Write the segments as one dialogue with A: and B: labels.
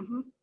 A: Mhm.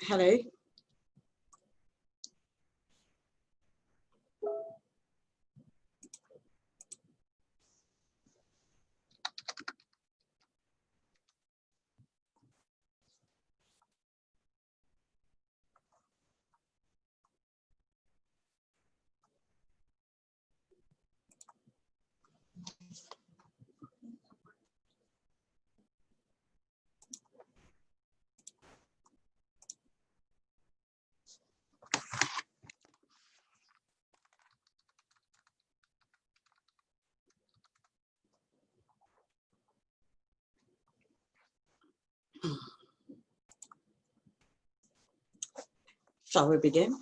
A: Hello. Shall we begin?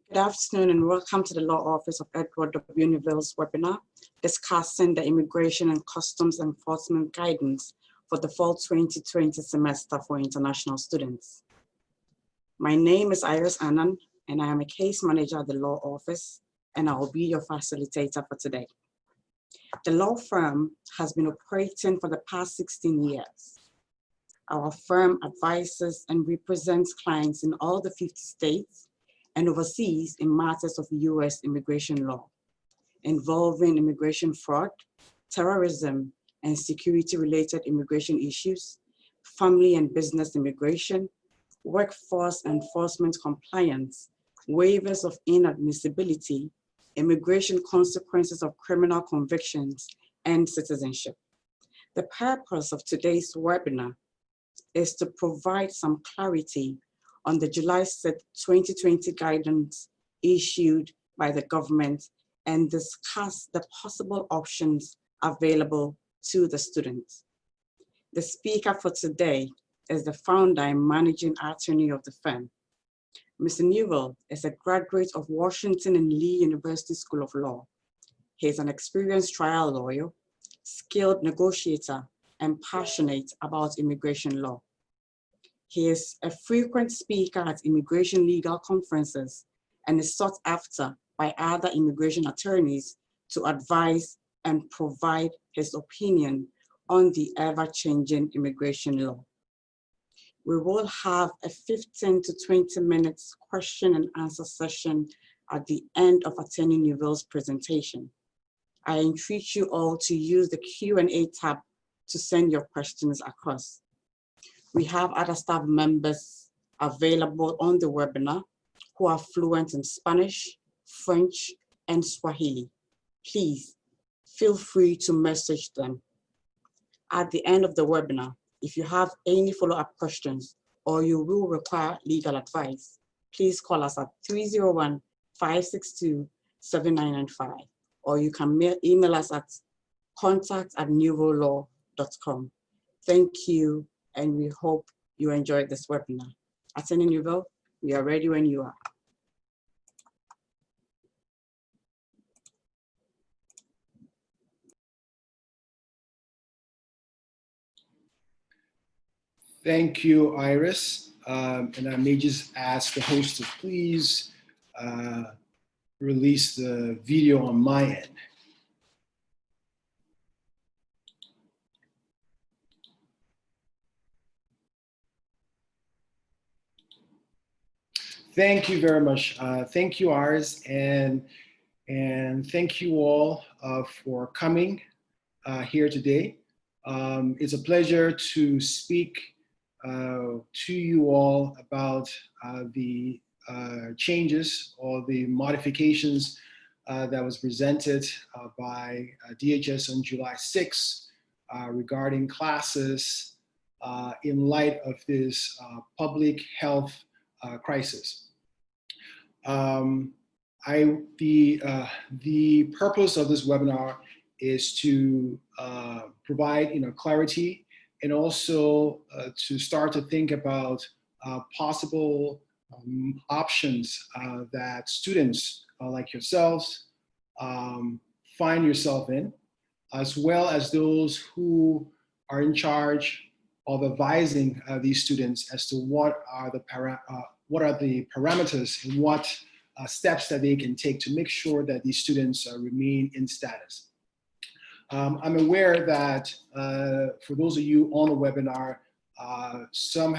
A: Good afternoon and welcome to the Law Office of Edward W. Neville's webinar discussing the Immigration and Customs Enforcement Guidance for the Fall 2020 semester for international students. My name is Iris Annan and I am a case manager at the Law Office and I will be your facilitator for today. The law firm has been operating for the past 16 years. Our firm advises and represents clients in all the 50 states and overseas in matters of US immigration law, involving immigration fraud, terrorism, and security-related immigration issues, family and business immigration, workforce enforcement compliance, waivers of inadmissibility, immigration consequences of criminal convictions, and citizenship. The purpose of today's webinar is to provide some clarity on the July 6, 2020 guidance issued by the government and discuss the possible options available to the students. The speaker for today is the founder and managing attorney of the firm. Mr. Newell is a graduate of Washington and Lee University School of Law. He is an experienced trial lawyer, skilled negotiator, and passionate about immigration law. He is a frequent speaker at immigration legal conferences and is sought after by other immigration attorneys to advise and provide his opinion on the ever-changing immigration law. We will have a 15 to 20 minutes question and answer session at the end of Attorney Newell's presentation. I entreat you all to use the Q&A tab to send your questions across. We have other staff members available on the webinar who are fluent in Spanish, French, and Swahili. Please feel free to message them. At the end of the webinar, if you have any follow-up questions or you will require legal advice, please call us at 301-562-7995, or you can email us at contact@newelllaw.com. Thank you, and we hope you enjoyed this webinar. Attorney Newell, we are ready when you are.
B: Thank you, Iris. And I may just ask the host to please release the video on my end. Thank you very much. Thank you, Iris, and thank you all for coming here today. It's a pleasure to speak to you all about the changes or the modifications that was presented by DHS on July 6 regarding classes in light of this public health crisis. The purpose of this webinar is to provide clarity, and also to start to think about possible options that students like yourselves find yourself in, as well as those who are in charge of advising these students as to what are the parameters and what steps that they can take to make sure that these students remain in status. I'm aware that for those of you on the webinar, some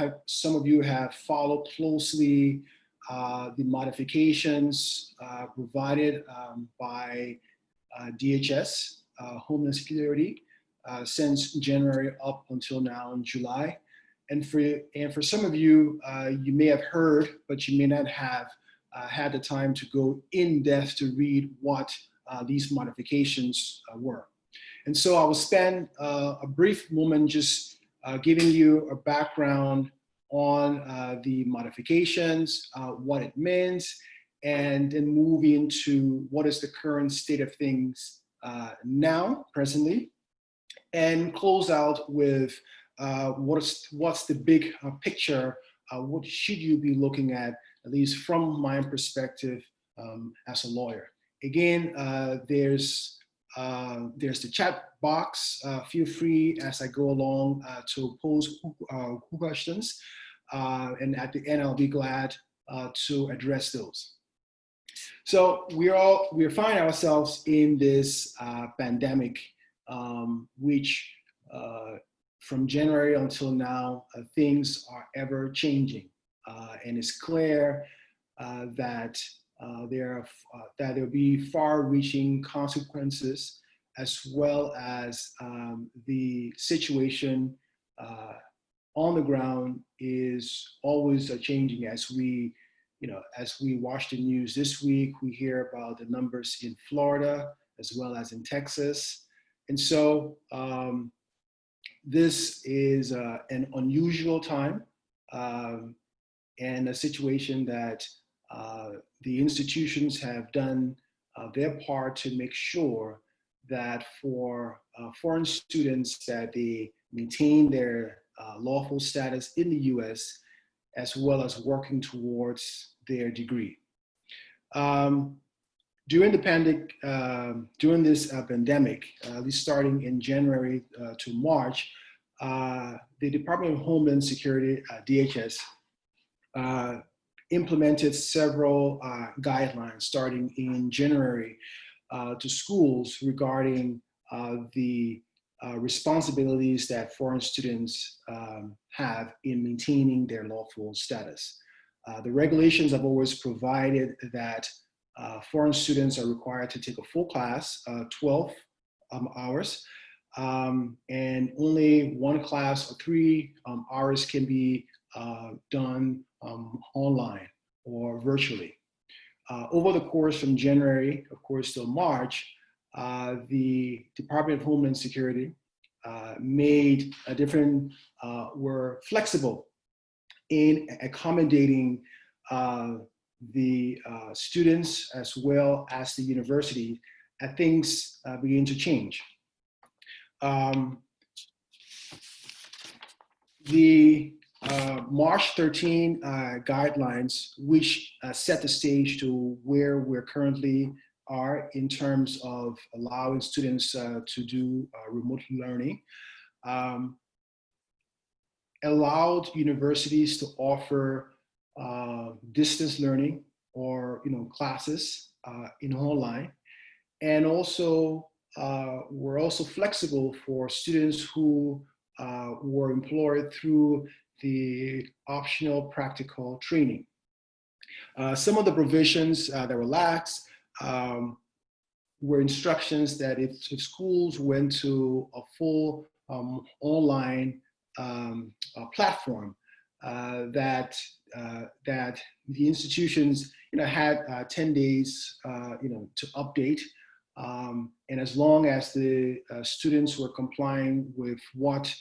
B: of you have followed closely the modifications provided by DHS, Homeland Security, since January up until now in July. And for some of you, you may have heard, but you may not have had the time to go in depth to read what these modifications were. And so I will spend a brief moment just giving you a background on the modifications, what it means, and then move into what is the current state of things now, presently, and close out with what's the big picture, what should you be looking at least from my perspective as a lawyer. Again, there's the chat box. Feel free as I go along to pose questions, and at the end I'll be glad to address those. So we find ourselves in this pandemic, which from January until now, things are ever changing, and it's clear that there will be far-reaching consequences, as well as the situation on the ground is always changing. As we watch the news this week, we hear about the numbers in Florida as well as in Texas, and so this is an unusual time and a situation that the institutions have done their part to make sure that for foreign students that they maintain their lawful status in the US, as well as working towards their degree. During this pandemic, at least starting in January to March, the Department of Homeland Security, DHS, implemented several guidelines starting in January to schools regarding the responsibilities that foreign students have in maintaining their lawful status. The regulations have always provided that foreign students are required to take a full class, 12 hours, and only one class or 3 hours can be done online or virtually. Over the course from January, of course, till March, the Department of Homeland Security made a different, were flexible in accommodating the students as well as the university as things begin to change. The March 13 guidelines, which set the stage to where we're currently are in terms of allowing students to do remote learning, allowed universities to offer distance learning or classes in online, and also we're also flexible for students who were employed through the optional practical training. Some of the provisions that were lax were instructions that if schools went to a full online platform, that the institutions had 10 days to update, and as long as the students were complying with what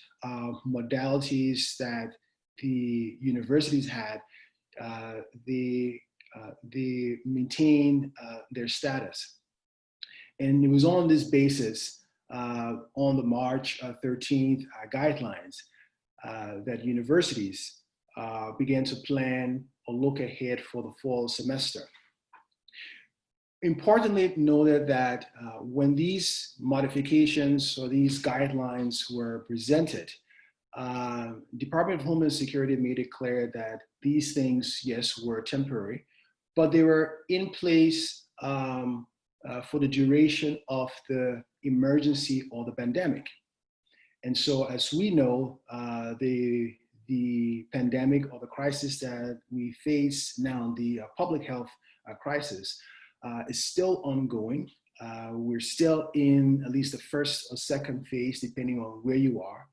B: modalities that the universities had, they maintained their status. And it was on this basis, on the March 13th guidelines, that universities began to plan or look ahead for the fall semester. Importantly noted that when these modifications or these guidelines were presented, Department of Homeland Security made it clear that these things, yes, were temporary, but they were in place for the duration of the emergency or the pandemic. And so, as we know, the pandemic or the crisis that we face now, the public health crisis, is still ongoing. We're still in at least the first or second phase, depending on where you are.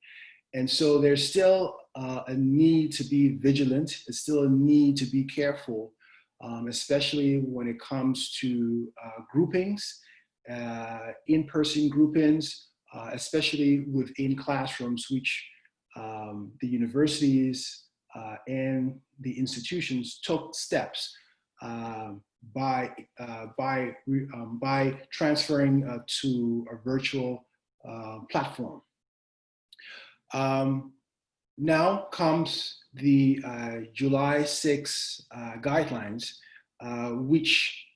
B: And so there's still a need to be vigilant. There's still a need to be careful, especially when it comes to groupings, in-person groupings, especially within classrooms, which the universities and the institutions took steps by transferring to a virtual platform. Now comes the July 6 guidelines, which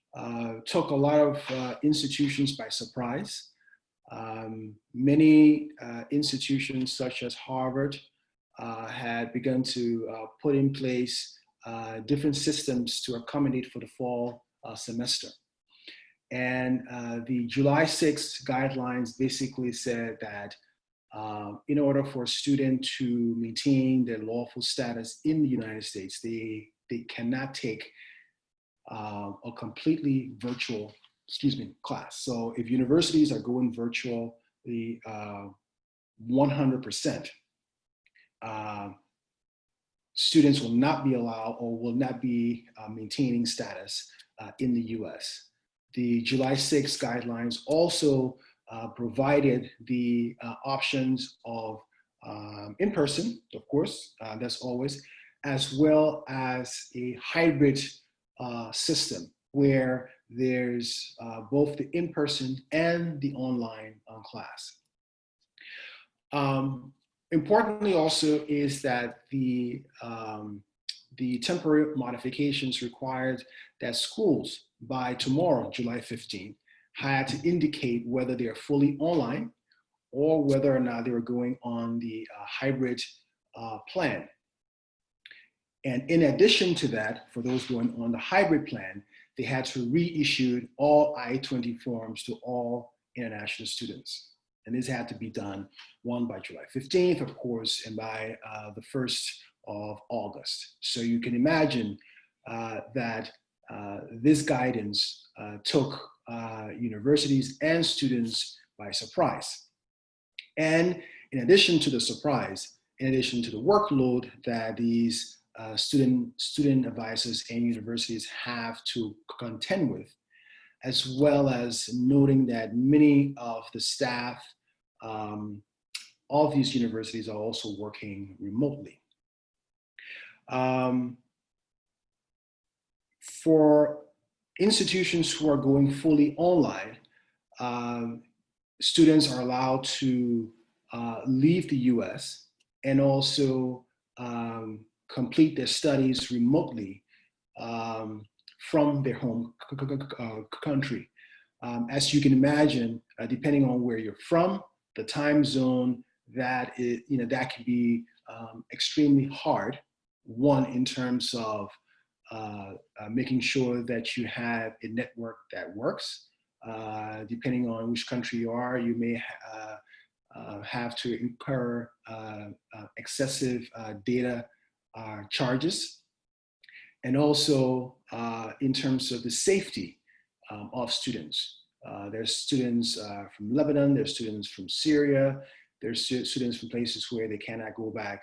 B: took a lot of institutions by surprise. Many institutions such as Harvard had begun to put in place different systems to accommodate for the fall semester. And the July 6 guidelines basically said that in order for a student to maintain their lawful status in the United States, they cannot take a completely virtual, class. So if universities are going virtual, the 100%, students will not be allowed or will not be maintaining status in the US. The July 6 guidelines also provided the options of in-person, of course, that's always, as well as a hybrid system where there's both the in-person and the online class. Importantly also is that the temporary modifications required that schools by tomorrow, July 15th, had to indicate whether they are fully online or whether or not they were going on the hybrid plan. And in addition to that, for those going on the hybrid plan, they had to reissue all I-20 forms to all international students. And this had to be done, one, by July 15th, of course, and by the 1st of August. So you can imagine that this guidance took universities and students by surprise. And in addition to the surprise, in addition to the workload that these student advisors and universities have to contend with, as well as noting that many of the staff of these universities are also working remotely. For institutions who are going fully online, students are allowed to leave the US and also complete their studies remotely from their home country. As you can imagine, depending on where you're from, the time zone, that can be extremely hard. One, in terms of making sure that you have a network that works. Depending on which country you are, you may have to incur excessive data charges. And also in terms of the safety of students. There's students from Lebanon, there's students from Syria, there's students from places where they cannot go back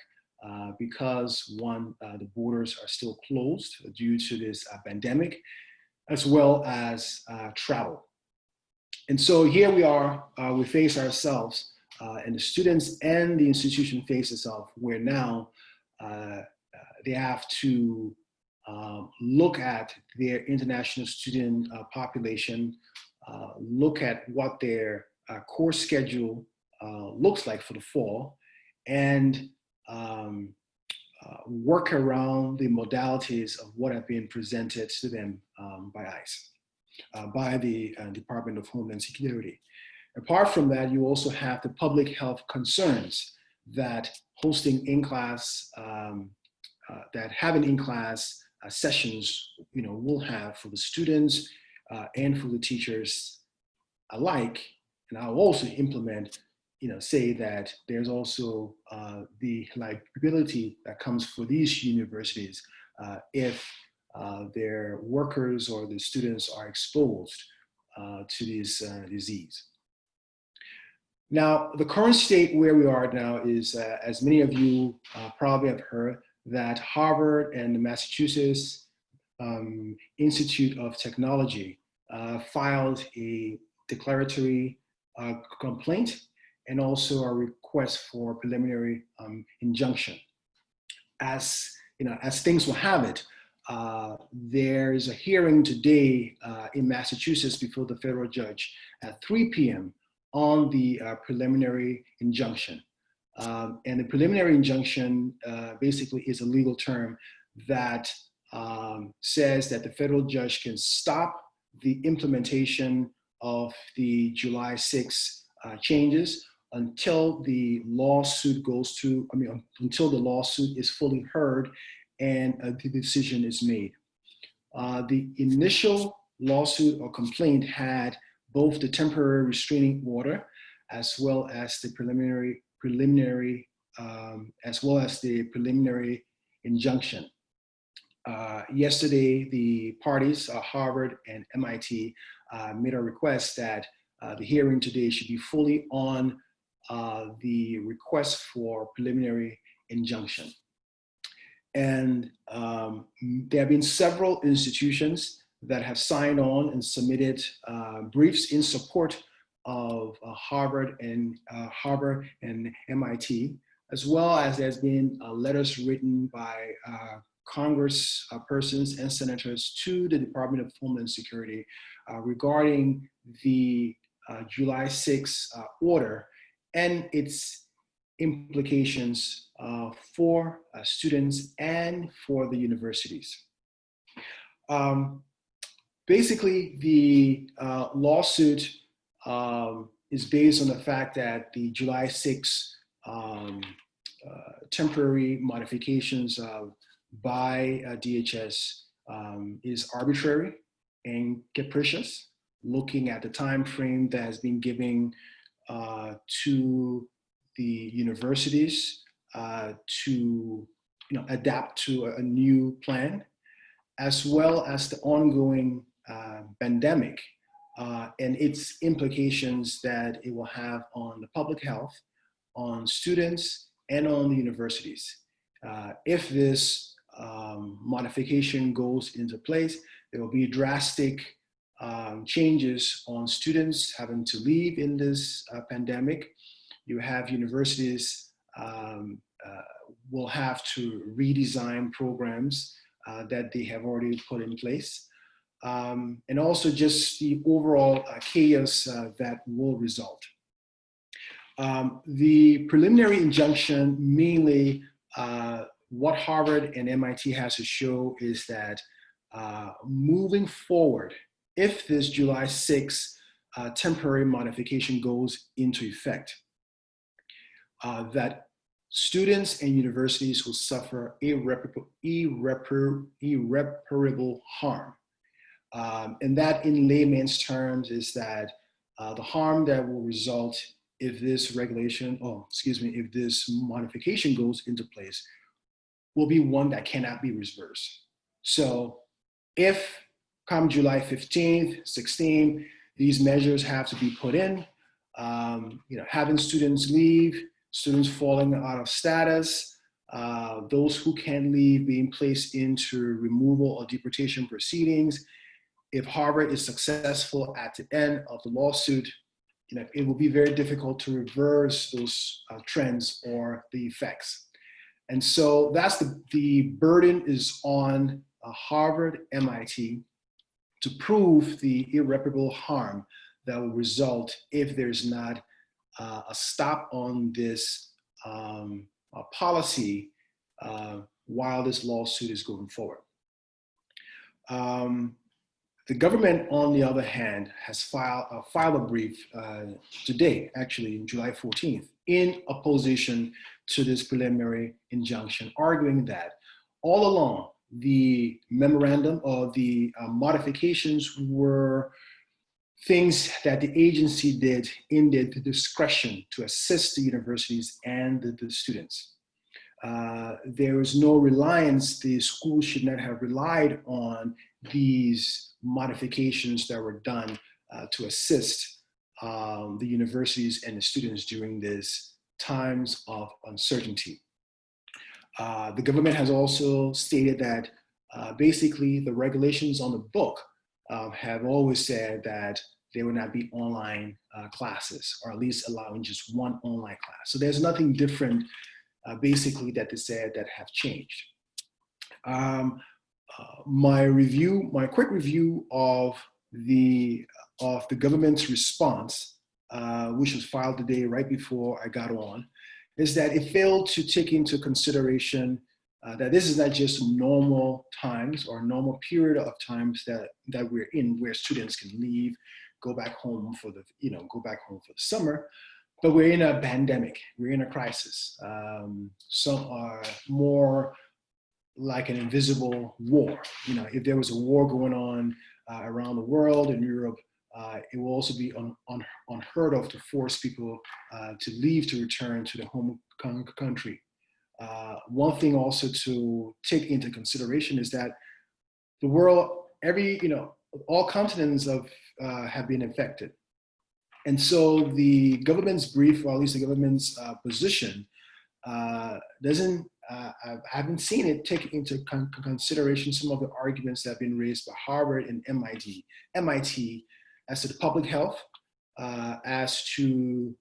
B: because one, the borders are still closed due to this pandemic, as well as travel. And so here we are, we face ourselves, and the students and the institution face itself, where now they have to look at their international student population, look at what their course schedule looks like for the fall, and work around the modalities of what have been presented to them by ICE, by the Department of Homeland Security. Apart from that, you also have the public health concerns that hosting in-class, that having in-class sessions, will have for the students and for the teachers alike. And I'll also implement, say that there's also the liability that comes for these universities if their workers or the students are exposed to this disease. Now, the current state where we are now is, as many of you probably have heard, that Harvard and the Massachusetts Institute of Technology filed a declaratory complaint and also a request for preliminary injunction. As things will have it, there is a hearing today in Massachusetts before the federal judge at 3 p.m. on the preliminary injunction. And the preliminary injunction basically is a legal term that says that the federal judge can stop the implementation of the July 6 changes until the lawsuit until the lawsuit is fully heard and the decision is made. The initial lawsuit or complaint had both the temporary restraining order as well as the preliminary injunction. Yesterday, the parties, Harvard and MIT, made a request that the hearing today should be fully on the request for preliminary injunction. And there have been several institutions that have signed on and submitted briefs in support of Harvard and MIT, as well as there's been letters written by Congress persons and senators to the Department of Homeland Security regarding the July 6 order and its implications for students and for the universities. Basically, the lawsuit is based on the fact that the July 6 temporary modifications by DHS is arbitrary and capricious, looking at the time frame that has been given to the universities to adapt to a new plan, as well as the ongoing pandemic and its implications that it will have on the public health, on students, and on the universities. If this modification goes into place, there will be drastic changes on students having to leave in this pandemic. You have universities will have to redesign programs that they have already put in place. And also just the overall chaos that will result. The preliminary injunction, mainly what Harvard and MIT has to show is that moving forward, if this July 6 temporary modification goes into effect, that students and universities will suffer irreparable harm. And that in layman's terms is that the harm that will result if this if this modification goes into place will be one that cannot be reversed. So if come July 15th, 16th, these measures have to be put in, having students leave, students falling out of status, those who can leave being placed into removal or deportation proceedings. If Harvard is successful at the end of the lawsuit, it will be very difficult to reverse those trends or the effects. And so that's the burden is on Harvard, MIT to prove the irreparable harm that will result if there's not a stop on this policy while this lawsuit is going forward. The government, on the other hand, has filed a brief today, actually, July 14th, in opposition to this preliminary injunction, arguing that all along the memorandum or the modifications were things that the agency did in their discretion to assist the universities and the students. There is no reliance, the school should not have relied on these modifications that were done to assist the universities and the students during these times of uncertainty. The government has also stated that basically the regulations on the book have always said that there will not be online classes, or at least allowing just one online class. So there's nothing different basically that they said that have changed. My quick review of the government's response, which was filed today right before I got on, is that it failed to take into consideration that this is not just normal times or normal period of times that we're in, where students can leave, go back home for the summer, but we're in a pandemic, we're in a crisis. Some are more like an invisible war. If there was a war going on around the world in Europe, it will also be unheard of to force people to leave to return to their home country. One thing also to take into consideration is that the world, all continents have been affected. And so the government's brief, or at least the government's position, I haven't seen it take into consideration some of the arguments that have been raised by Harvard and MIT as to the public health, as to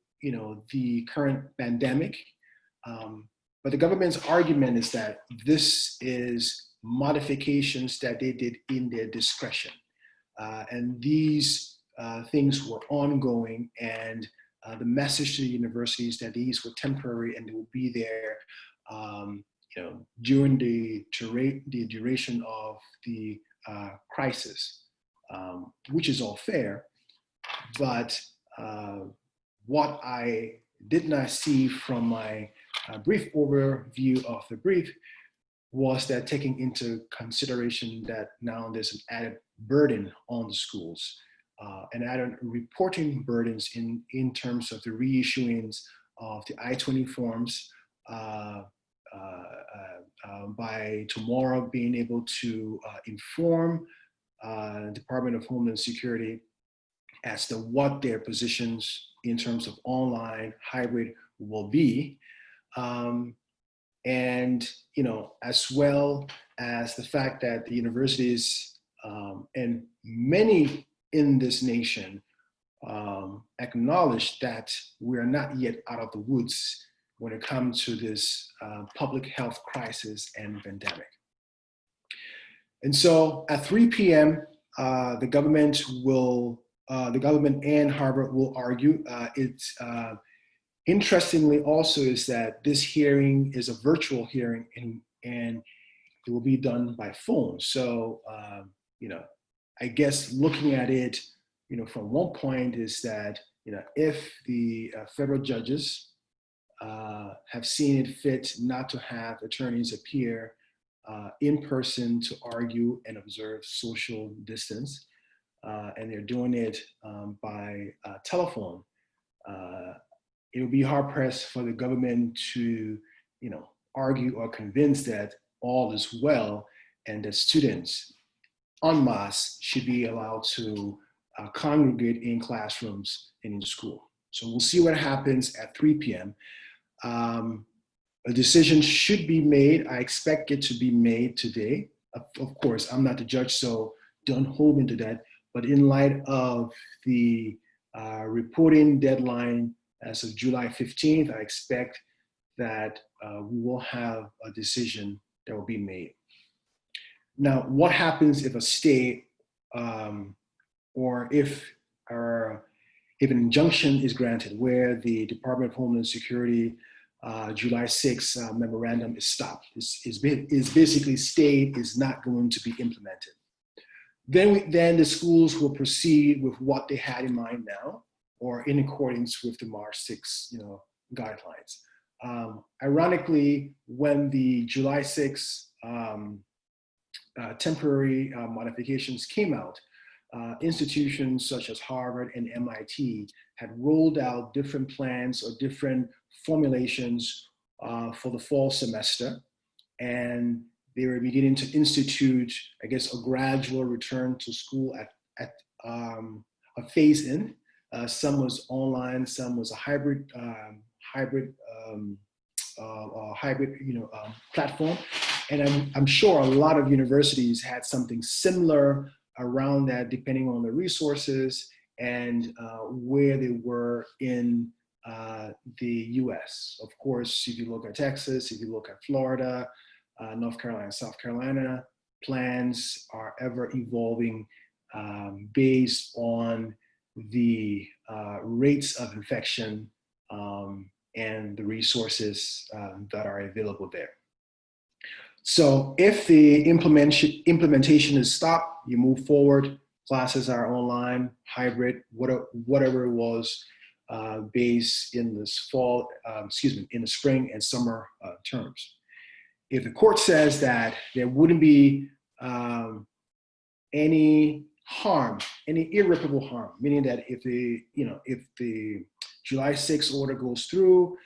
B: the current pandemic. But the government's argument is that this is modifications that they did in their discretion. And these things were ongoing, and the message to the universities that these were temporary and they will be there, during the duration of the crisis, which is all fair. But what I did not see from my brief overview of the brief was that taking into consideration that now there's an added burden on the schools, and added reporting burdens in terms of the reissuings of the I-20 forms, by tomorrow being able to inform Department of Homeland Security as to what their positions in terms of online hybrid will be. And, as well as the fact that the universities and many in this nation acknowledge that we are not yet out of the woods when it comes to this public health crisis and pandemic. And so at 3 p.m., the government and Harvard will argue. Interestingly also is that this hearing is a virtual hearing and it will be done by phone. So, I guess looking at it, from one point is that, if the federal judges have seen it fit not to have attorneys appear in person to argue and observe social distance, and they're doing it by telephone, it will be hard pressed for the government to, argue or convince that all is well and that students en masse should be allowed to congregate in classrooms and in school. So we'll see what happens at 3 p.m. A decision should be made. I expect it to be made today. Of course, I'm not the judge, so don't hold me to that. But in light of the reporting deadline as of July 15th, I expect that we will have a decision that will be made. Now, what happens if a stay or if an injunction is granted where the Department of Homeland Security July 6th memorandum is stopped, is basically stayed, is not going to be implemented. Then the schools will proceed with what they had in mind now, or in accordance with the March 6th, guidelines. Ironically, when the July 6th temporary modifications came out, institutions such as Harvard and MIT had rolled out different plans or different formulations for the fall semester, and they were beginning to institute, I guess, a gradual return to school at a phase-in. Some was online, some was a hybrid platform, and I'm sure a lot of universities had something similar around that, depending on the resources and where they were in the U.S. Of course, if you look at Texas, if you look at Florida, North Carolina, South Carolina, plans are ever evolving based on the rates of infection and the resources that are available there. So if the implementation is stopped, you move forward, classes are online, hybrid, whatever it was, based in this fall, in the spring and summer terms. If the court says that there wouldn't be any harm, any irreparable harm, meaning that if the July 6th order goes through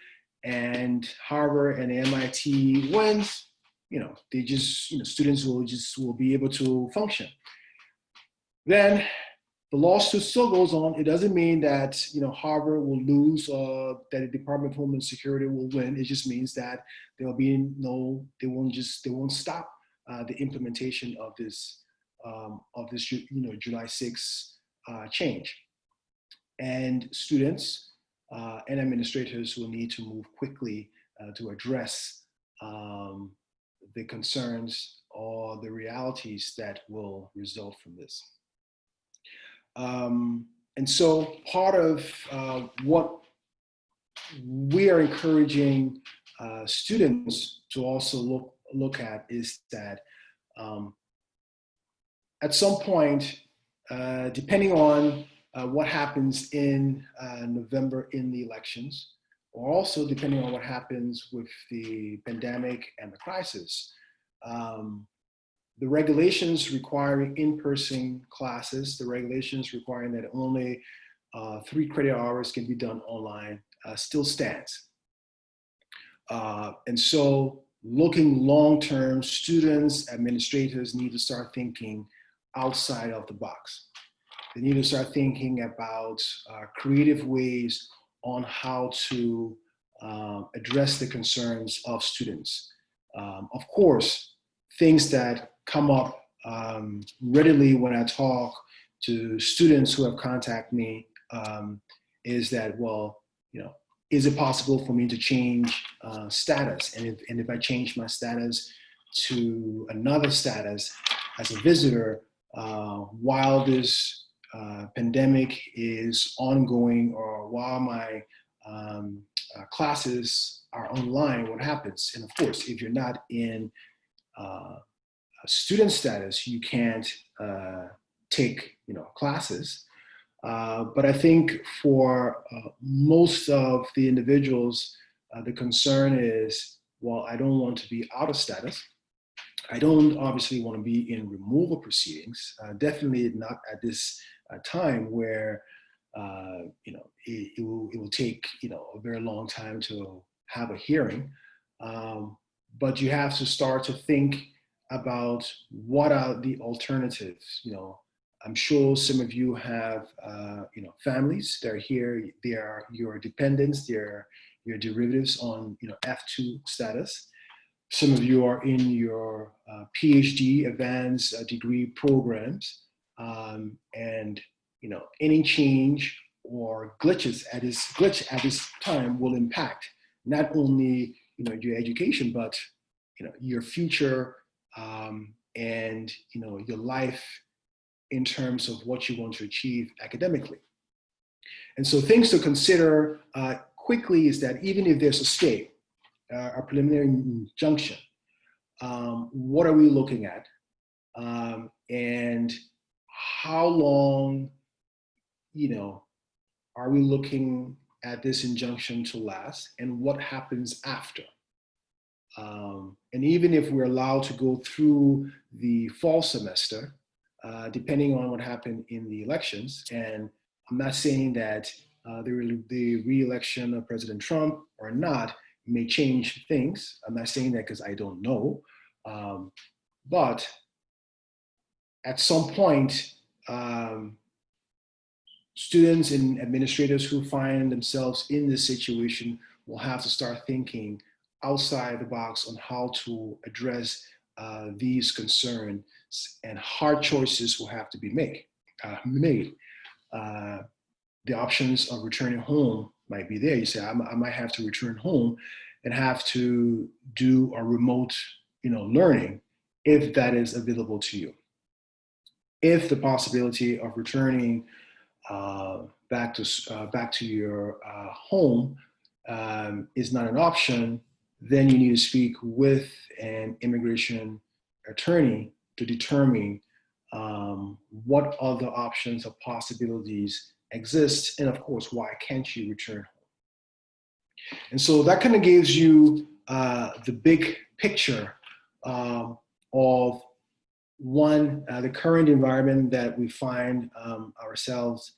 B: and Harvard and MIT wins, they just, students will be able to function. Then the lawsuit still goes on. It doesn't mean that, Harvard will lose or that the Department of Homeland Security will win. It just means that they won't stop the implementation of this July 6th change. And students and administrators will need to move quickly to address the concerns or the realities that will result from this. And so part of what we are encouraging students to also look at is that at some point, depending on what happens in November in the elections, or also depending on what happens with the pandemic and the crisis, the regulations requiring in-person classes, the regulations requiring that only 3 credit hours can be done online still stands. And so looking long-term, students, administrators need to start thinking outside of the box. They need to start thinking about creative ways on how to address the concerns of students. Of course, things that come up readily when I talk to students who have contacted me is that, well, is it possible for me to change status? And if I change my status to another status as a visitor, while this pandemic is ongoing, or while my classes are online, what happens? And of course, if you're not in student status, you can't take classes. But I think for most of the individuals, the concern is, well, I don't want to be out of status. I don't obviously want to be in removal proceedings, definitely not at this time where it will take a very long time to have a hearing. But you have to start to think about what are the alternatives. I'm sure some of you have families. They're here. They are your dependents. They're your derivatives on F2 status. Some of you are in your PhD advanced degree programs, and any change or glitch at this time will impact not only your education, but your future and your life in terms of what you want to achieve academically. And so things to consider quickly is that even if there's a stay, a preliminary injunction, what are we looking at? And how long, are we looking at this injunction to last, and what happens after? And even if we're allowed to go through the fall semester, depending on what happened in the elections, and I'm not saying that the re-election of President Trump or not may change things. I'm not saying that because I don't know. But at some point, students and administrators who find themselves in this situation will have to start thinking outside the box on how to address these concerns, and hard choices will have to be made. The options of returning home might be there. You say, I might have to return home and have to do a remote learning if that is available to you. If the possibility of returning back to your home is not an option, then you need to speak with an immigration attorney to determine what other options or possibilities exist, and of course, why can't you return home? And so that kind of gives you the big picture of one, the current environment that we find ourselves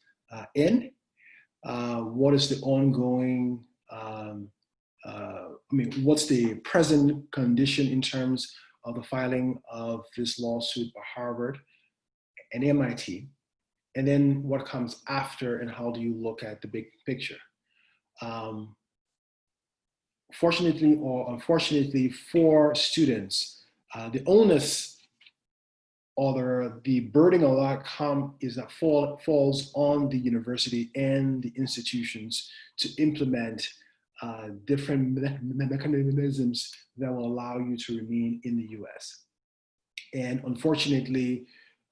B: in. What is the ongoing, what's the present condition in terms of the filing of this lawsuit by Harvard and MIT, and then what comes after, and how do you look at the big picture? Fortunately or unfortunately for students, the onus or the burden of that is that falls on the university and the institutions to implement different mechanisms that will allow you to remain in the US. And unfortunately,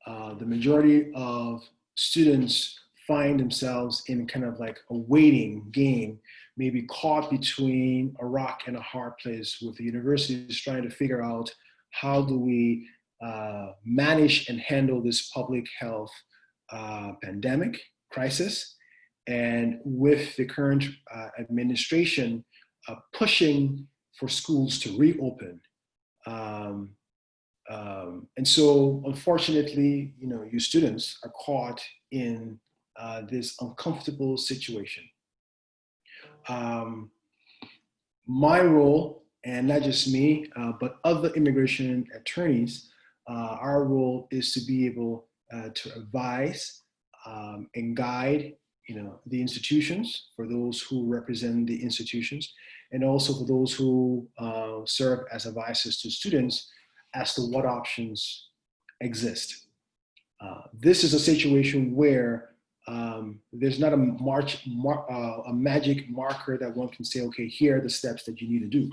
B: the majority of students find themselves in kind of like a waiting game, maybe caught between a rock and a hard place, with the universities trying to figure out how do we manage and handle this public health pandemic crisis, and with the current administration pushing for schools to reopen. And so, unfortunately, you students are caught in this uncomfortable situation. My role, and not just me, but other immigration attorneys, our role is to be able to advise and guide, the institutions, for those who represent the institutions, and also for those who serve as advisors to students as to what options exist. This is a situation where there's not a magic marker that one can say, okay, here are the steps that you need to do.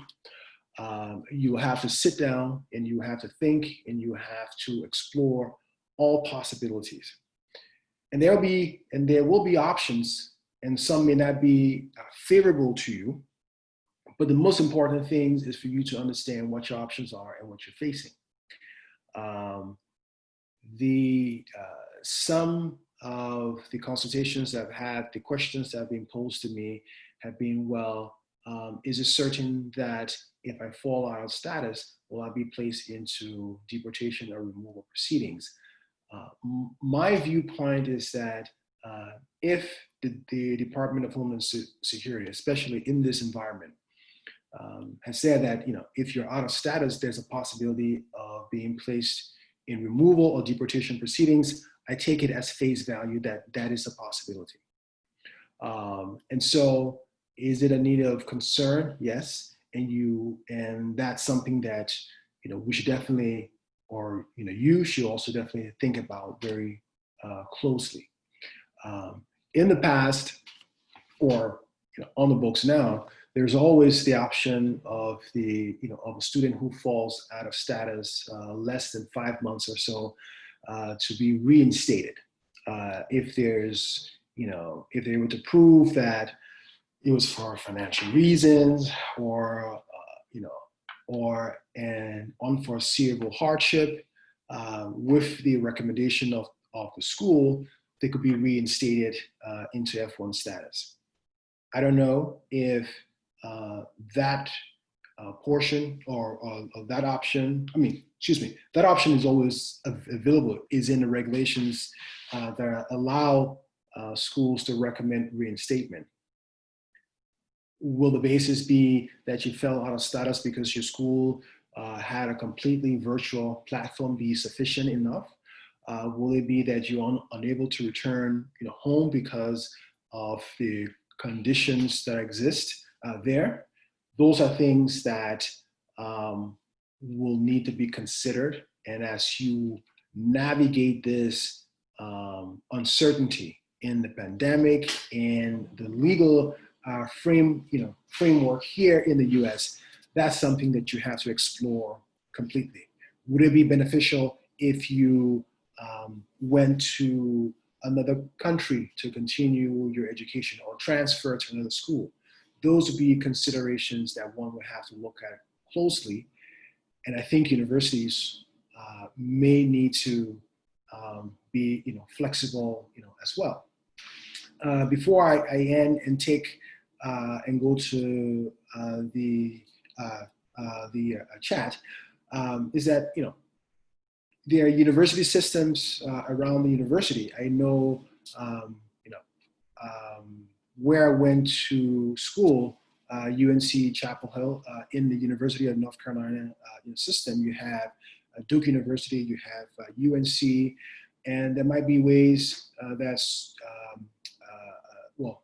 B: You have to sit down and you have to think and you have to explore all possibilities. And there will be options, and some may not be favorable to you, but the most important thing is for you to understand what your options are and what you're facing. Some of the consultations that I've had, the questions that have been posed to me have been, well, is it certain that if I fall out of status, will I be placed into deportation or removal proceedings? My viewpoint is that if the Department of Homeland Security, especially in this environment, has said that if you're out of status, there's a possibility of being placed in removal or deportation proceedings, I take it as face value that that is a possibility. And so, is it a need of concern? Yes, and that's something that we should definitely, or you should also definitely think about very closely. In the past, or on the books now, there's always the option of of a student who falls out of status less than 5 months or so to be reinstated. If there's, if they were to prove that it was for financial reasons, or or an unforeseeable hardship, with the recommendation of the school, they could be reinstated into F1 status. I don't know if that portion or that option, that option is always available, is in the regulations that allow schools to recommend reinstatement. Will the basis be that you fell out of status because your school had a completely virtual platform be sufficient enough? Will it be that you're unable to return home because of the conditions that exist there? Those are things that will need to be considered. And as you navigate this uncertainty in the pandemic and the legal framework here in the US, that's something that you have to explore completely. Would it be beneficial if you went to another country to continue your education or transfer to another school? Those would be considerations that one would have to look at closely. And I think universities may need to be flexible as well. Before I end and take and go to the chat, is that there are university systems around the university. I know where I went to school, UNC Chapel Hill, in the University of North Carolina system, you have Duke University, you have UNC, and there might be ways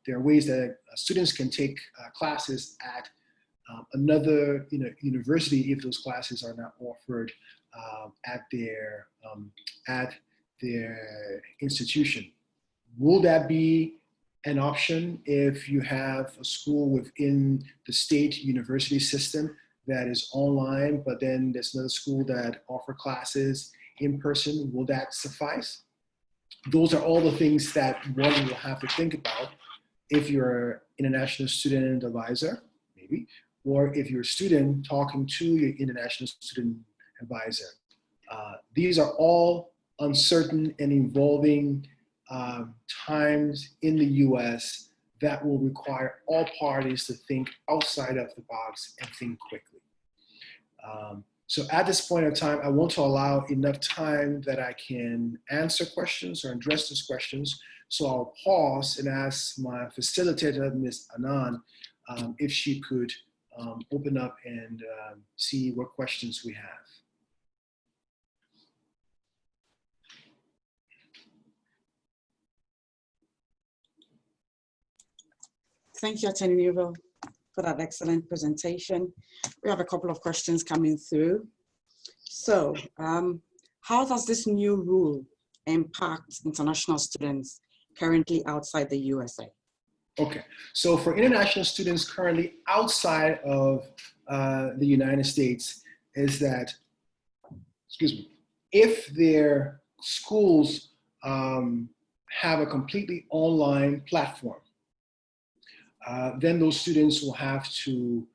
B: there are ways that students can take classes at another university if those classes are not offered at their institution. Will that be an option if you have a school within the state university system that is online, but then there's another school that offer classes in person? Will that suffice? those are all the things that one will have to think about if you're an international student advisor, maybe, or if you're a student talking to your international student advisor. These are all uncertain and evolving times in the US that will require all parties to think outside of the box and think quickly. So at this point in time, I want to allow enough time that I can answer questions or address those questions. So I'll pause and ask my facilitator, Ms. Anand, if she could open up and see what questions we have.
A: Thank you, Attorney Newville, for that excellent presentation. We have a couple of questions coming through. So, how does this new rule impact international students currently outside the USA?
B: Okay, so for international students currently outside of the United States, is that, excuse me, if their schools have a completely online platform, then those students will have to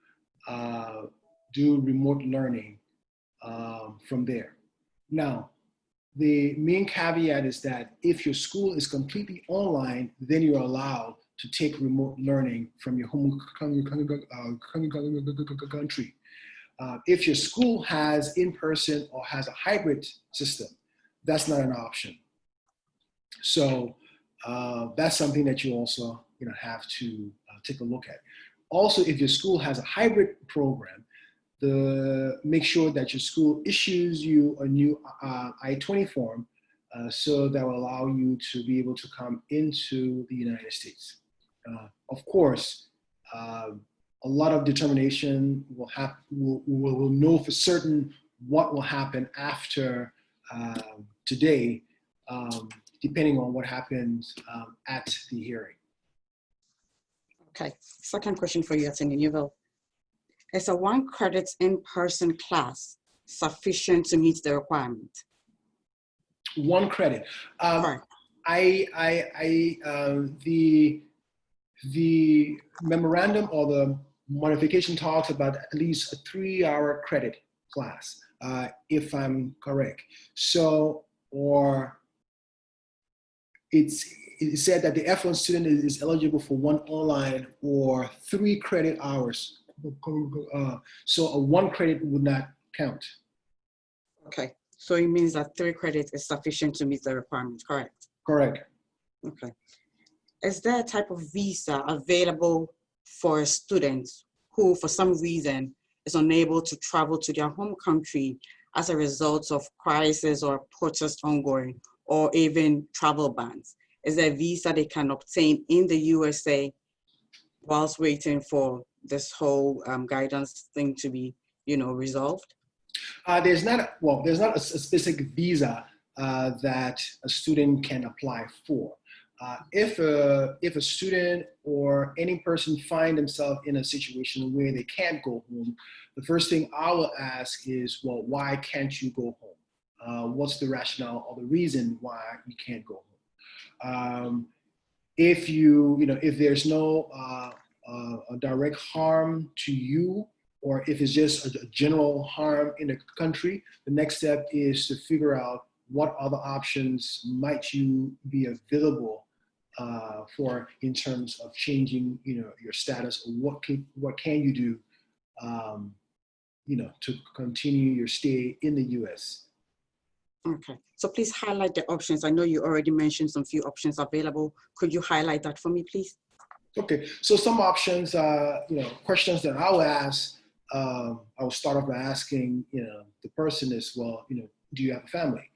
B: do remote learning from there. Now, the main caveat is that if your school is completely online, then you're allowed to take remote learning from your home country. If your school has in-person or has a hybrid system, that's not an option. So that's something that you also have to take a look at. Also, if your school has a hybrid program, make sure that your school issues you a new I-20 form so that will allow you to be able to come into the United States. Of course, a lot of determination will know for certain what will happen after today, depending on what happens at the hearing.
A: Okay, second question for you, Attorney Newville. Is a 1 credit in-person class sufficient to meet the requirement?
B: 1 credit.
A: Right.
B: The memorandum or the modification talks about at least a 3-hour credit class, if I'm correct. So, or it said that the F1 student is eligible for 1 online or 3 credit hours. So a 1 credit would not count.
A: Okay, so it means that 3 credits is sufficient to meet the requirement, correct?
B: Correct.
A: Okay. Is there a type of visa available for students who, for some reason, is unable to travel to their home country as a result of crisis or protest ongoing, or even travel bans? Is there a visa they can obtain in the USA whilst waiting for this whole guidance thing to be, resolved?
B: There's not a specific visa that a student can apply for. If a student or any person find themselves in a situation where they can't go home, the first thing I will ask is, well, why can't you go home? What's the rationale or the reason why you can't go home? If there's no a direct harm to you, or if it's just a general harm in the country, the next step is to figure out what other options might you be available for in terms of changing, your status, or what can you do, to continue your stay in the U.S.
A: Okay, so please highlight the options. I know you already mentioned some few options available. Could you highlight that for me, please?
B: Okay, so some options, questions that I'll ask, I will start off by asking, the person is, well, do you have a family?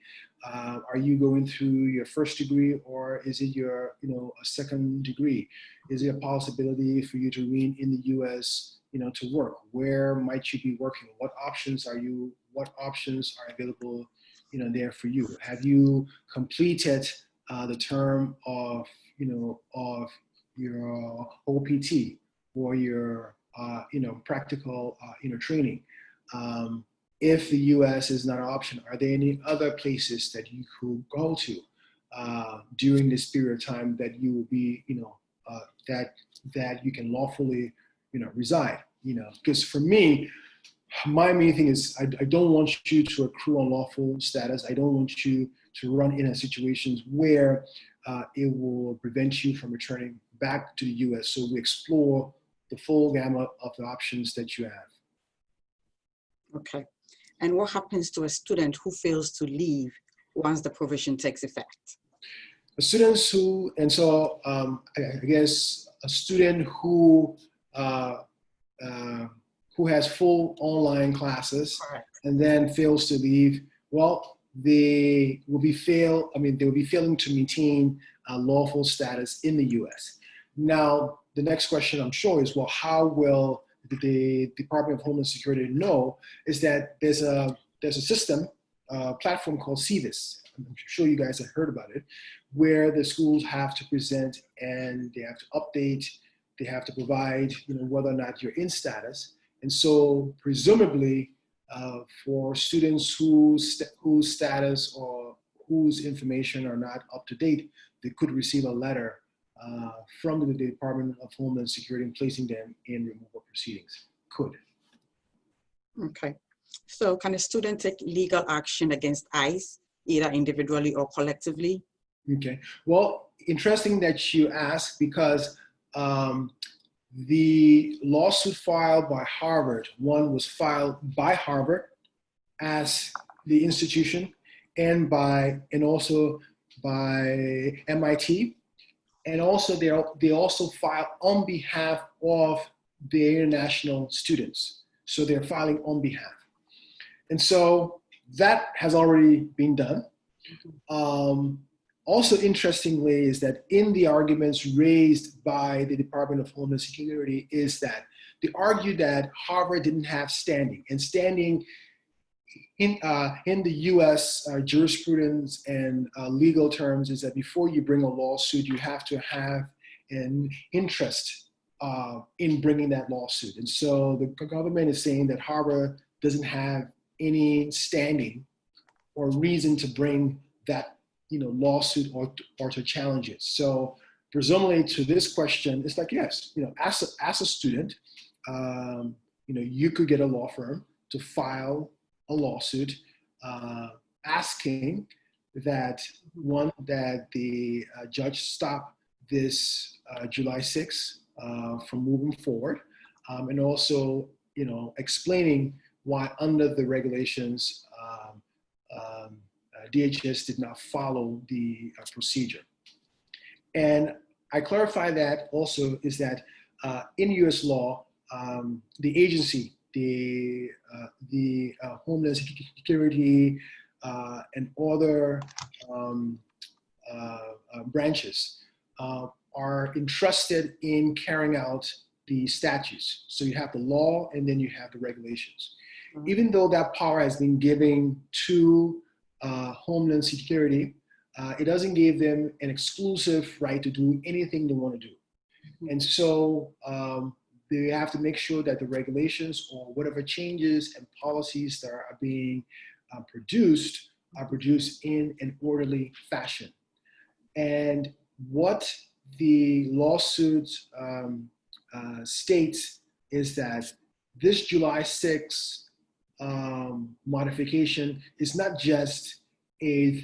B: Are you going through your first degree, or is it your, a second degree? Is there a possibility for you to remain in the U.S., to work? Where might you be working? What options are available, there for you? Have you completed the term of, of your OPT or your, practical, training? If the U.S. is not an option, are there any other places that you could go to? during this period of time that you will be, that you can lawfully, reside. Because for me, my main thing is I don't want you to accrue unlawful status. I don't want you to run into situations where it will prevent you from returning back to the U.S. So we explore the full gamut of the options that you have.
A: Okay. And what happens to a student who fails to leave once the provision takes effect?
B: The students who, and so I guess a student who has full online classes and then fails to leave, well, they will be failing to maintain lawful status in the U.S. Now, the next question I'm sure is, well, how will the Department of Homeland Security know? Is that there's a system, platform called SEVP. I'm sure you guys have heard about it, where the schools have to present and they have to update, they have to provide, whether or not you're in status. And so presumably for students whose status or whose information are not up to date, they could receive a letter from the Department of Homeland Security and placing them in removal proceedings. Could.
A: Okay. So can a student take legal action against ICE, either individually or collectively?
B: Okay. Well, interesting that you ask, because the lawsuit filed by Harvard, one was filed by Harvard as the institution and also by MIT. And also they also filed on behalf of the international students. So they're filing on behalf. And so that has already been done. Also interestingly is that in the arguments raised by the Department of Homeland Security is that they argued that Harvard didn't have standing, and standing in the US jurisprudence and legal terms is that before you bring a lawsuit, you have to have an interest in bringing that lawsuit. And so the government is saying that Harvard doesn't have any standing or reason to bring that lawsuit or to challenge it. So presumably to this question, it's like, yes, as a student, you could get a law firm to file a lawsuit asking that that the judge stop this July 6th from moving forward, and also explaining why under the regulations DHS did not follow the procedure. And I clarify that also is that in US law, the agency, the Homeland Security and other branches are entrusted in carrying out the statutes. So you have the law and then you have the regulations. Mm-hmm. Even though that power has been given to Homeland Security, it doesn't give them an exclusive right to do anything they want to do. Mm-hmm. And so they have to make sure that the regulations or whatever changes and policies that are being produced are produced in an orderly fashion. And what the lawsuit states is that this July 6th modification is not just a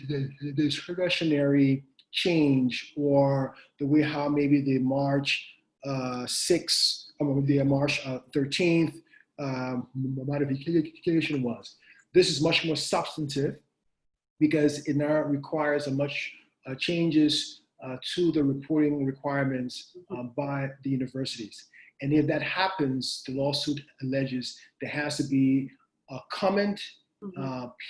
B: discretionary change or the way how maybe the March 6th, the March 13th modification was. This is much more substantive because it now requires a much changes to the reporting requirements by the universities. And if that happens, the lawsuit alleges there has to be a comment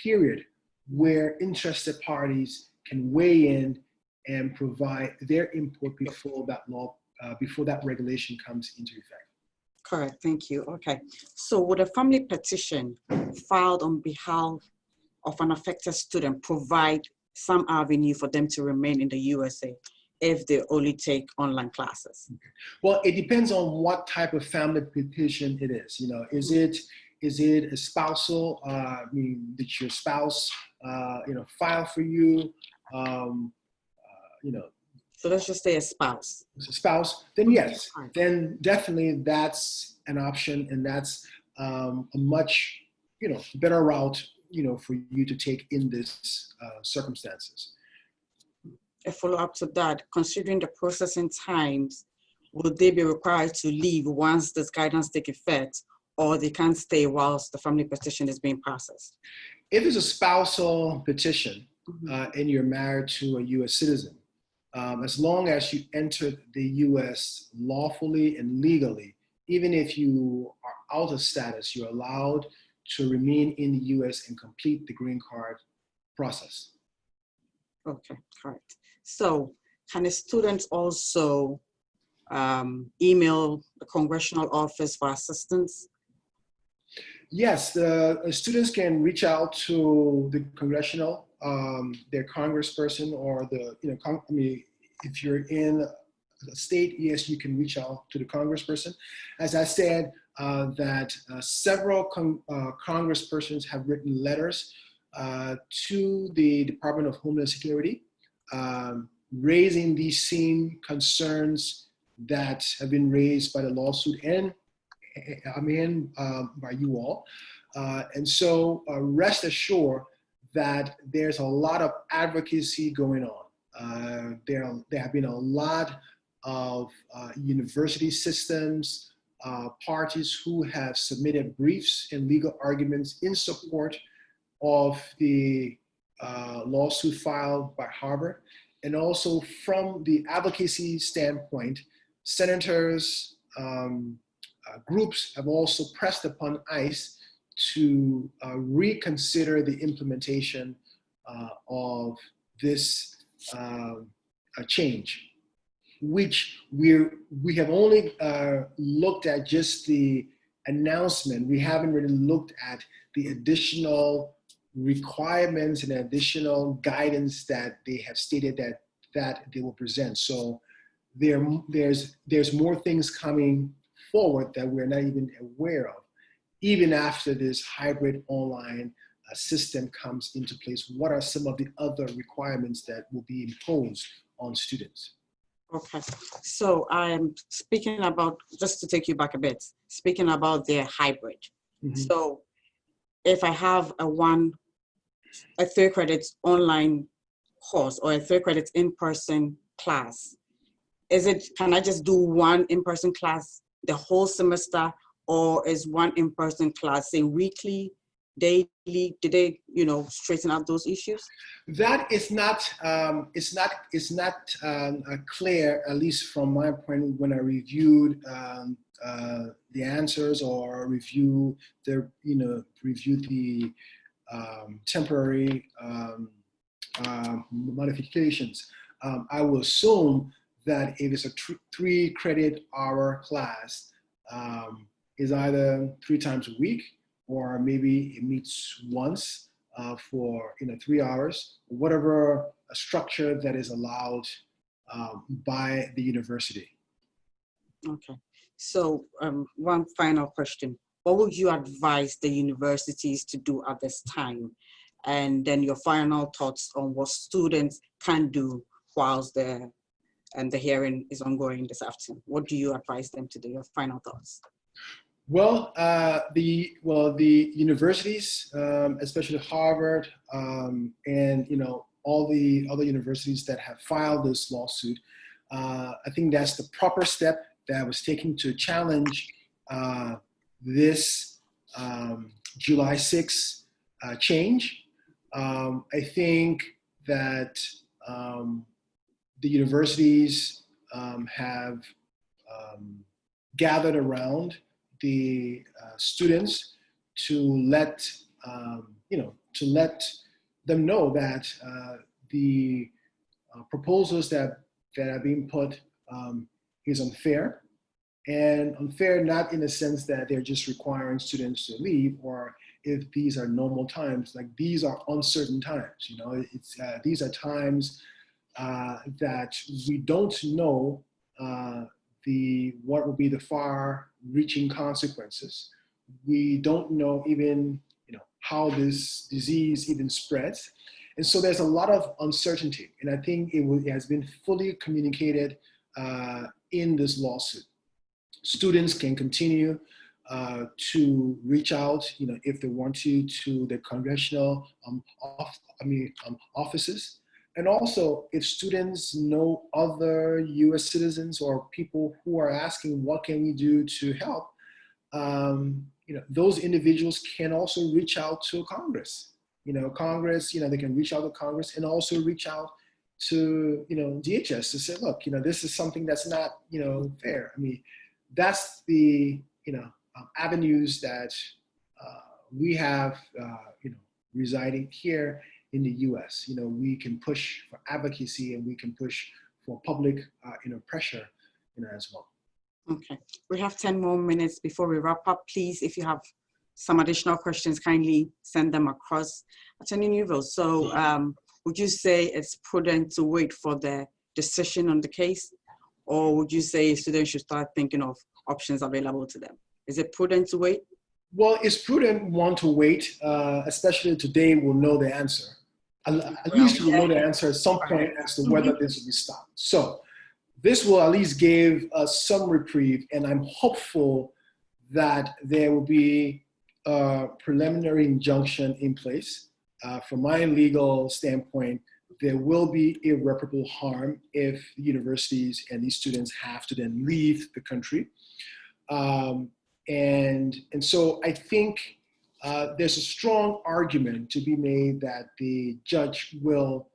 B: period where interested parties can weigh in and provide their input before that law, before that regulation comes into effect.
A: Correct, thank you. Okay, so would a family petition filed on behalf of an affected student provide some avenue for them to remain in the USA if they only take online classes?
B: Okay. Well, it depends on what type of family petition it is. Is it a spousal? Did your spouse, file for you?
A: So let's just say a spouse.
B: a spouse, then yes,
A: Right.
B: then definitely that's an option, and that's a much better route for you to take in this circumstances.
A: A follow-up to that, considering the processing times, will they be required to leave once this guidance take effect, or they can't stay whilst the family petition is being processed?
B: If it's a spousal petition and you're married to a U.S. citizen, as long as you entered the U.S. lawfully and legally, even if you are out of status, you're allowed to remain in the U.S. and complete the green card process.
A: Okay, correct. So can a student also email the congressional office for assistance?
B: Yes, the students can reach out to the congressional, their congressperson, or the, if you're in a state, yes, you can reach out to the congressperson. As I said, that several congresspersons have written letters to the Department of Homeland Security, raising these same concerns that have been raised by the lawsuit and by you all. And so rest assured that there's a lot of advocacy going on. There have been a lot of university systems, parties who have submitted briefs and legal arguments in support of the lawsuit filed by Harvard. And also from the advocacy standpoint, senators, groups have also pressed upon ICE to reconsider the implementation of this change, which we have only looked at just the announcement. We haven't really looked at the additional requirements and additional guidance that they have stated that they will present. So there's more things coming forward that we're not even aware of, even after this hybrid online system comes into place. What are some of the other requirements that will be imposed on students?
A: Okay, so I'm speaking about, just to take you back a bit, speaking about their hybrid. Mm-hmm. So if I have a 3 credits online course or a 3 credits in-person class, can I just do one in-person class the whole semester, or is one in-person class, say weekly, daily? Did they, straighten out those issues?
B: That is not, clear, at least from my point when I reviewed the answers or review the temporary modifications. I will assume that if it's a 3 credit hour class, is either 3 times a week, or maybe it meets once for 3 hours, whatever structure that is allowed by the university.
A: Okay, so one final question. What would you advise the universities to do at this time? And then your final thoughts on what students can do whilst the hearing is ongoing this afternoon. What do you advise them to do? Your final thoughts.
B: Well, the universities, especially Harvard, and all the other universities that have filed this lawsuit, I think that's the proper step that was taken to challenge this July 6th change. I think that the universities have gathered around the students to let them know that the proposals that are being put is unfair, and unfair not in the sense that they're just requiring students to leave, or if these are normal times. Like, these are uncertain times. These are times that we don't know what will be the far-reaching consequences. We don't know even how this disease even spreads, And so there's a lot of uncertainty. And I think it has been fully communicated in this lawsuit. Students can continue to reach out, if they want to the congressional offices. And also, if students know other U.S. citizens or people who are asking, what can we do to help? Those individuals can also reach out to Congress. Congress, they can reach out to Congress and also reach out to, DHS to say, look, this is something that's not, fair. I mean, that's the, avenues that we have, residing here in the U.S. We can push for advocacy and we can push for public, pressure, as well.
A: Okay, we have 10 more minutes before we wrap up. Please, if you have some additional questions, kindly send them across. Attorney Newville, so would you say it's prudent to wait for the decision on the case? Or would you say students should start thinking of options available to them? Is it prudent to wait?
B: Well, it's prudent, one, to wait, especially today we'll know the answer. At least we'll know the answer at some point as to whether this will be stopped. So this will at least give us some reprieve, and I'm hopeful that there will be a preliminary injunction in place. From my legal standpoint, there will be irreparable harm if the universities and these students have to then leave the country. And so I think there's a strong argument to be made that the judge will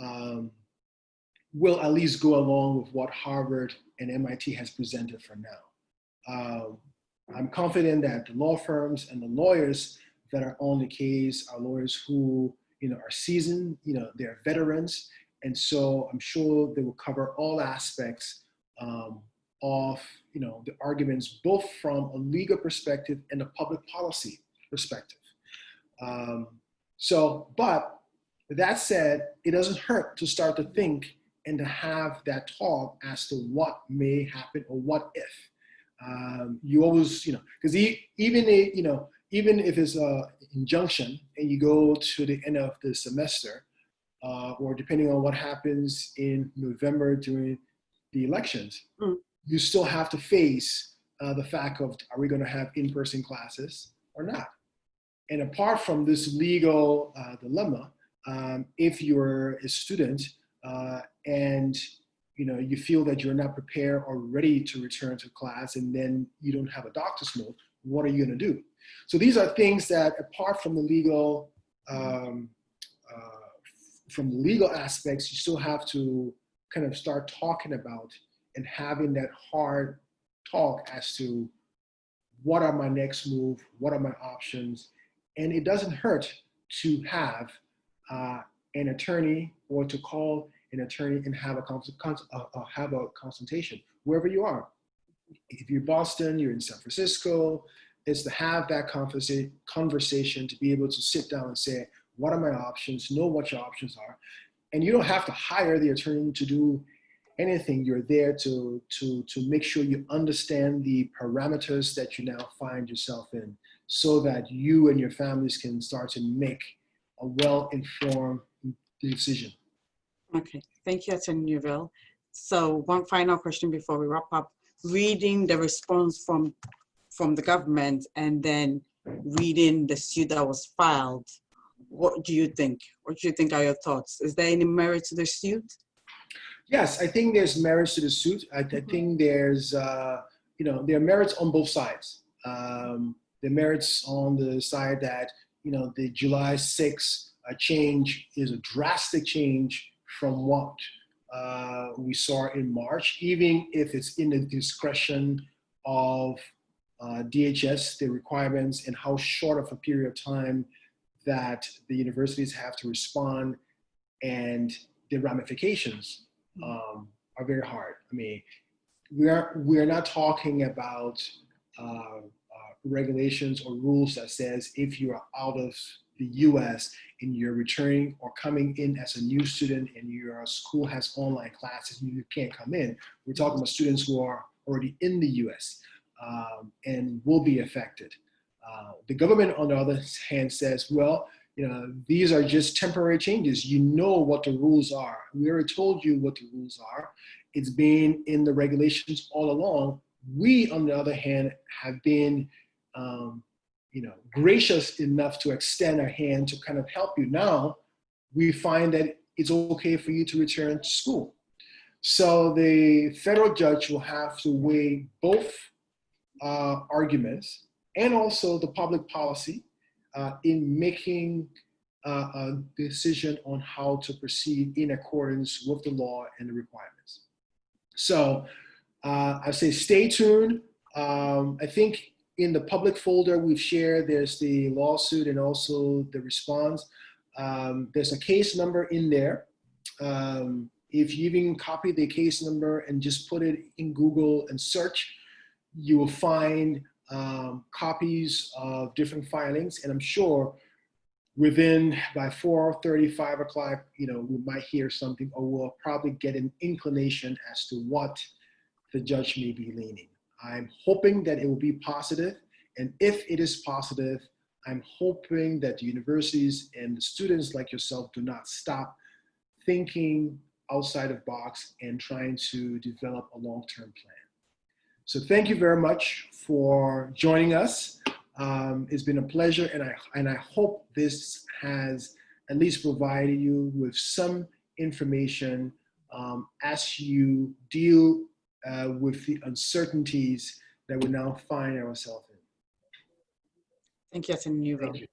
B: at least go along with what Harvard and MIT has presented for now. I'm confident that the law firms and the lawyers that are on the case are lawyers who are seasoned, they're veterans, and so I'm sure they will cover all aspects of the arguments, both from a legal perspective and a public policy perspective. But that said, it doesn't hurt to start to think and to have that talk as to what may happen or what if. You always, because even if it's an injunction and you go to the end of the semester, or depending on what happens in November during the elections, you still have to face the fact of, are we going to have in-person classes or not? And apart from this legal dilemma, if you're a student and you feel that you're not prepared or ready to return to class, and then you don't have a doctor's note, what are you going to do? So these are things that, apart from the legal aspects, you still have to kind of start talking about and having that hard talk as to what are my next move, what are my options. And it doesn't hurt to have an attorney or to call an attorney and have a consultation wherever you are. If you're in Boston, you're in San Francisco, is to have that conversation, to be able to sit down and say, what are my options, know what your options are. And you don't have to hire the attorney to do anything. You're there to make sure you understand the parameters that you now find yourself in, so that you and your families can start to make a well-informed decision.
A: Okay, thank you, Attorney Newville. So one final question before we wrap up. Reading the response from the government and then reading the suit that was filed, what do you think? What do you think are your thoughts? Is there any merit to the suit?
B: Yes, I think there's merits to the suit. I think there's, there are merits on both sides. The merits on the side that, the July 6th change is a drastic change from what we saw in March, even if it's in the discretion of DHS, the requirements and how short of a period of time that the universities have to respond, and the ramifications are very hard. I mean, we are not talking about regulations or rules that says if you are out of the US and you're returning or coming in as a new student and your school has online classes and you can't come in. We're talking about students who are already in the US and will be affected. The government, on the other hand, says, well, these are just temporary changes. You know what the rules are. We already told you what the rules are. It's been in the regulations all along. We, on the other hand, have been, gracious enough to extend our hand to kind of help you. Now, we find that it's okay for you to return to school. So the federal judge will have to weigh both arguments and also the public policy in making a decision on how to proceed in accordance with the law and the requirements. So I say stay tuned. I think in the public folder we've shared, there's the lawsuit and also the response. There's a case number in there. If you even copy the case number and just put it in Google and search, you will find copies of different filings. And I'm sure by 4:30, 5 o'clock, we might hear something, or we'll probably get an inclination as to what the judge may be leaning. I'm hoping that it will be positive. And if it is positive, I'm hoping that the universities and the students like yourself do not stop thinking outside of the box and trying to develop a long-term plan. So thank you very much for joining us. It's been a pleasure, and I hope this has at least provided you with some information as you deal with the uncertainties that we now find ourselves in.
A: Thank you, Attorney Newell.
B: Thank you.